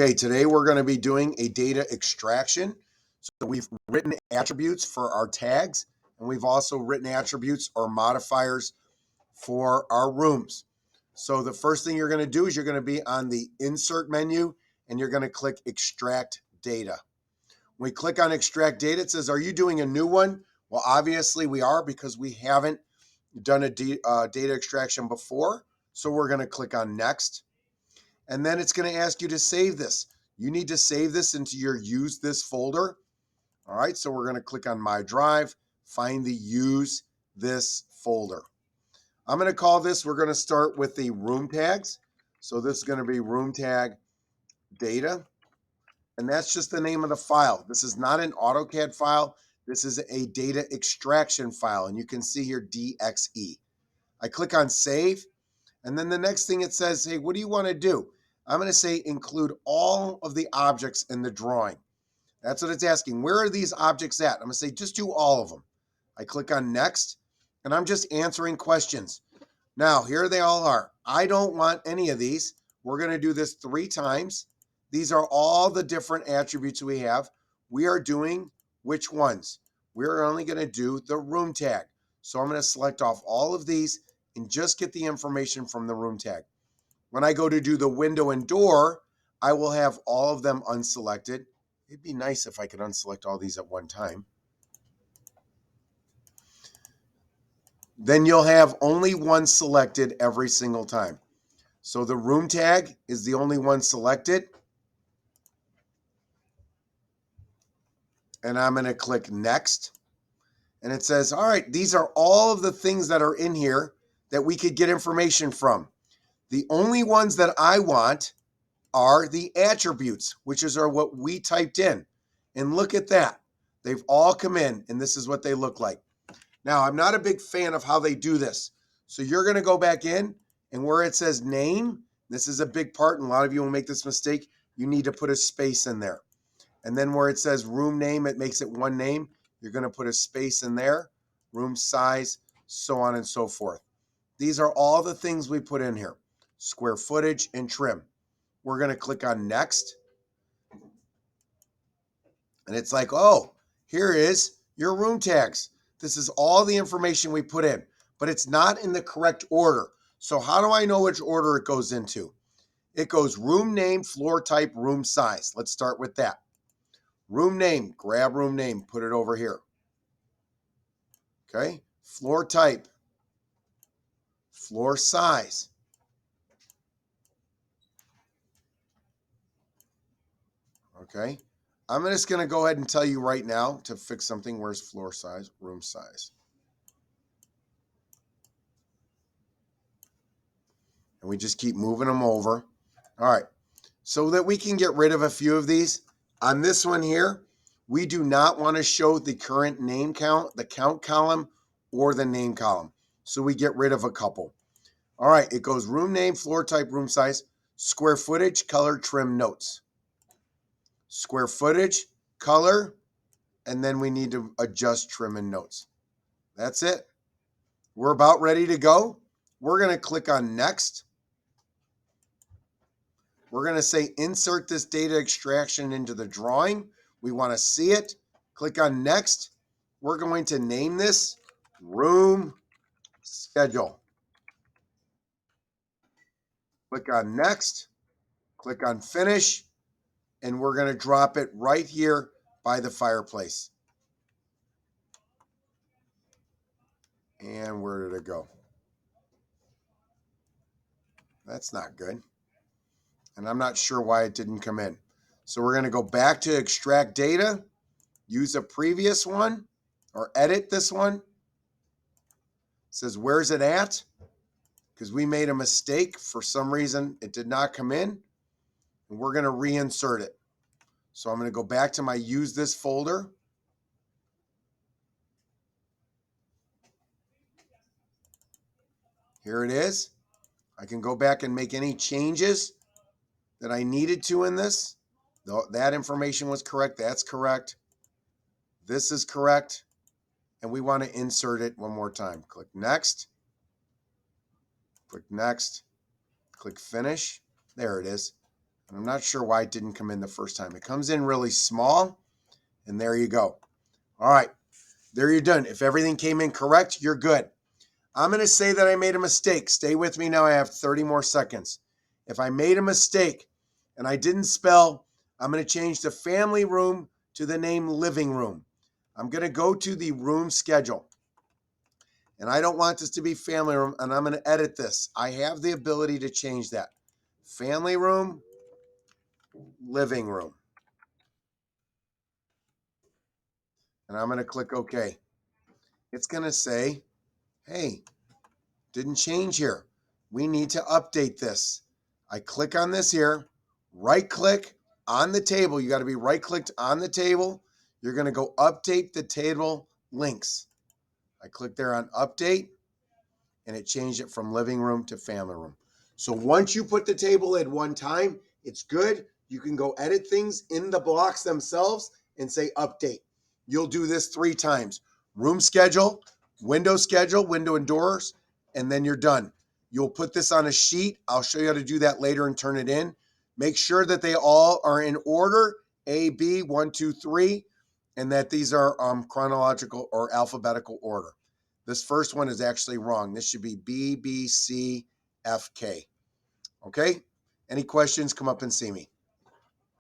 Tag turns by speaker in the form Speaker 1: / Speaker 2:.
Speaker 1: Okay, today we're going to be doing a data extraction. So we've written attributes for our tags, and we've also written attributes or modifiers for our rooms. So the first thing you're going to do is you're going to be on the insert menu and you're going to click extract data. When we click on extract data, it says, are you doing a new one? Well, obviously we are because we haven't done a data extraction before. So we're going to click on next. And then it's going to ask you to save this. You need to save this into your use this folder. All right, so we're going to click on my drive, find the use this folder. I'm going to call this, we're going to start with the room tags. So this is going to be room tag data. And that's just the name of the file. This is not an AutoCAD file. This is a data extraction file. And you can see here DXE. I click on save. And then the next thing it says, hey, what do you want to do? I'm going to say include all of the objects in the drawing. That's what it's asking. Where are these objects at? I'm going to say just do all of them. I click on next, and I'm just answering questions. Now, here they all are. I don't want any of these. We're going to do this 3 times. These are all the different attributes we have. We are doing which ones? We're only going to do the room tag. So I'm going to select off all of these and just get the information from the room tag. When I go to do the window and door, I will have all of them unselected. It'd be nice if I could unselect all these at one time. Then you'll have only one selected every single time. So the room tag is the only one selected. And I'm going to click next. And it says, all right, these are all of the things that are in here that we could get information from. The only ones that I want are the attributes, which are what we typed in. And look at that. They've all come in, and this is what they look like. Now, I'm not a big fan of how they do this. So you're going to go back in, and where it says name, this is a big part, and a lot of you will make this mistake. You need to put a space in there. And then where it says room name, it makes it one name. You're going to put a space in there, room size, so on and so forth. These are all the things we put in here. Square footage and trim. We're going to click on next. And it's like, oh, here is your room tags. This is all the information we put in, but it's not in the correct order. So how do I know which order it goes into? It goes room name, floor type, room size. Let's start with that. Room name, grab room name, put it over here. Okay, floor type, floor size. Okay, I'm just going to go ahead and tell you right now to fix something. Where's floor size, room size? And we just keep moving them over. All right, so that we can get rid of a few of these. On this one here, we do not want to show the current name count, the count column, or the name column. So we get rid of a couple. All right, it goes room name, floor type, room size, square footage, color, trim, notes. Square footage, color, and then we need to adjust trim and notes. That's it. We're about ready to go. We're going to click on next. We're going to say insert this data extraction into the drawing. We want to see it. Click on next. We're going to name this room schedule. Click on next. Click on finish. And we're going to drop it right here by the fireplace. And where did it go? That's not good. And I'm not sure why it didn't come in. So we're going to go back to extract data, use a previous one, or edit this one. It says, where's it at? Because we made a mistake. For some reason, it did not come in. And we're going to reinsert it. So I'm going to go back to my use this folder. Here it is. I can go back and make any changes that I needed to in this. That information was correct. That's correct. This is correct. And we want to insert it one more time. Click next. Click next. Click finish. There it is. I'm not sure why it didn't come in the first time. It comes in really small, and there you go. All right, there you're done. If everything came in correct, you're good. I'm going to say that I made a mistake. Stay with me now. I have 30 more seconds. If I made a mistake and I didn't spell, I'm going to change the family room to the name living room. I'm going to go to the room schedule. And I don't want this to be family room, and I'm going to edit this. I have the ability to change that. Family room, living room. And I'm going to click OK. It's going to say, hey, didn't change here. We need to update this. I click on this here, right click on the table. You got to be right clicked on the table. You're going to go update the table links. I click there on update, and it changed it from living room to family room. So once you put the table in one time, it's good. You can go edit things in the blocks themselves and say update. You'll do this 3 times. Room schedule, window and doors, and then you're done. You'll put this on a sheet. I'll show you how to do that later and turn it in. Make sure that they all are in order, A, B, 1, 2, 3, and that these are chronological or alphabetical order. This first one is actually wrong. This should be B, B, C, F, K. Okay? Any questions, come up and see me.